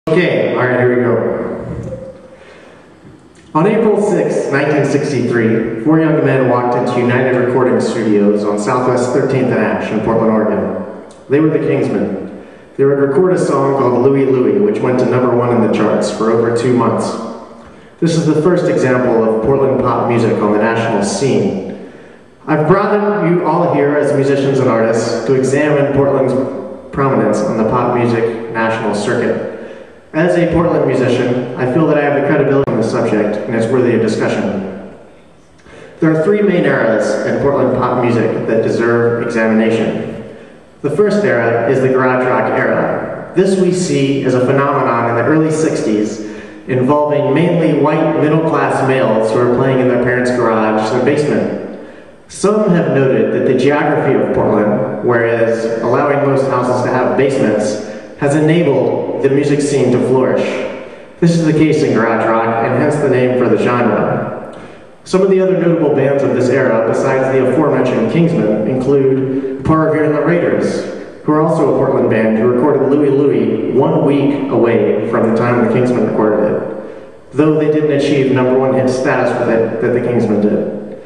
Okay, alright, here we go. On April 6, 1963, four young men walked into United Recording Studios on Southwest 13th and Ash in Portland, Oregon. They were the Kingsmen. They would record a song called Louie Louie, which went to #1 in the charts for over 2 months. This is the first example of Portland pop music on the national scene. I've brought you all here as musicians and artists to examine Portland's prominence on the pop music national circuit. As a Portland musician, I feel that I have the credibility on the subject, and it's worthy of discussion. There are 3 main eras in Portland pop music that deserve examination. The first era is the garage rock era. This we see as a phenomenon in the early 60s, involving mainly white middle-class males who are playing in their parents' garage or basement. Some have noted that the geography of Portland, whereas allowing most houses to have basements, has enabled the music scene to flourish. This is the case in garage rock, and hence the name for the genre. Some of the other notable bands of this era, besides the aforementioned Kingsmen, include Paul Revere and the Raiders, who are also a Portland band who recorded Louie Louie 1 week away from the time the Kingsmen recorded it, though they didn't achieve #1 hit status with it that the Kingsmen did.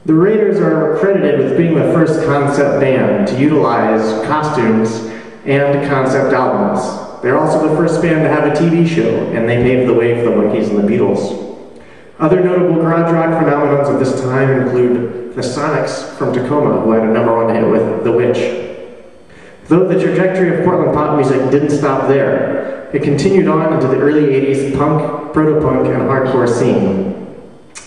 The Raiders are credited with being the first concept band to utilize costumes and concept albums. They're also the first band to have a TV show, and they paved the way for the Monkees and the Beatles. Other notable garage rock phenomenons of this time include the Sonics from Tacoma, who had a #1 hit with The Witch. Though the trajectory of Portland pop music didn't stop there, it continued on into the early 80s punk, proto-punk, and hardcore scene.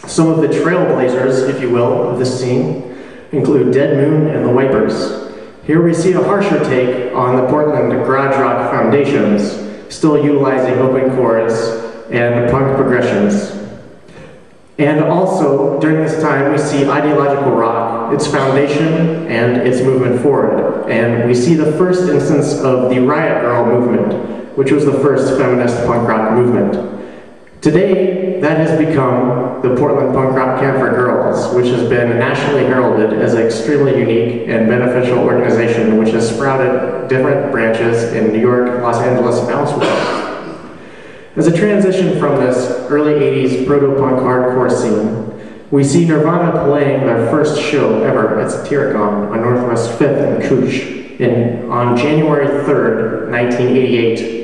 Some of the trailblazers, if you will, of this scene include Dead Moon and the Wipers. Here we see a harsher take on the Portland garage rock foundations, still utilizing open chords and punk progressions. And also, during this time, we see ideological rock, its foundation, and its movement forward. And we see the first instance of the Riot Girl movement, which was the first feminist punk rock movement. Today, that has become the Portland Punk Rock Camp for Girls, which has been nationally heralded as an extremely unique and beneficial organization which has sprouted different branches in New York, Los Angeles, and elsewhere. As a transition from this early 80s proto-punk hardcore scene, we see Nirvana playing their first show ever at Satyricon on Northwest 5th and Couch on January 3rd, 1988.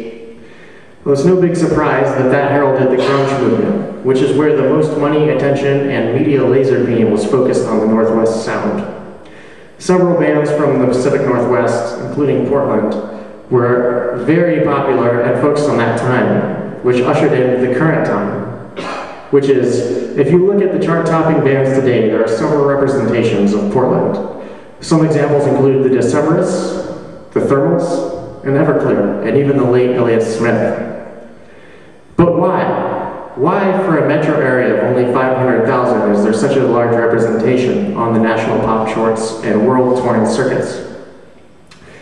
Well, it's no big surprise that that heralded the grunge movement, which is where the most money, attention, and media laser beam was focused on the Northwest sound. Several bands from the Pacific Northwest, including Portland, were very popular and focused on that time, which ushered in the current time, which is, if you look at the chart-topping bands today, there are several representations of Portland. Some examples include the Decemberists, the Thermals, and Everclear, and even the late Elliott Smith. But why? Why, for a metro area of only 500,000, is there such a large representation on the national pop charts and world-touring circuits?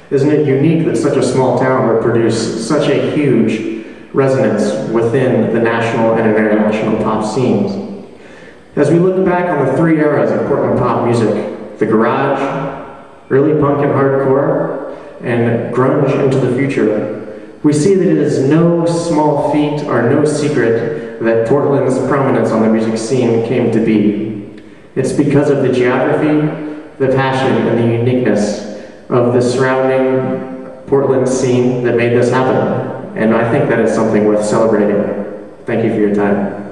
Isn't it unique that such a small town would produce such a huge resonance within the national and international pop scenes? As we look back on the 3 eras of Portland pop music, the garage, early punk and hardcore, and grunge into the future, we see that it is no small feat or no secret that Portland's prominence on the music scene came to be. It's because of the geography, the passion, and the uniqueness of the surrounding Portland scene that made this happen. And I think that is something worth celebrating. Thank you for your time.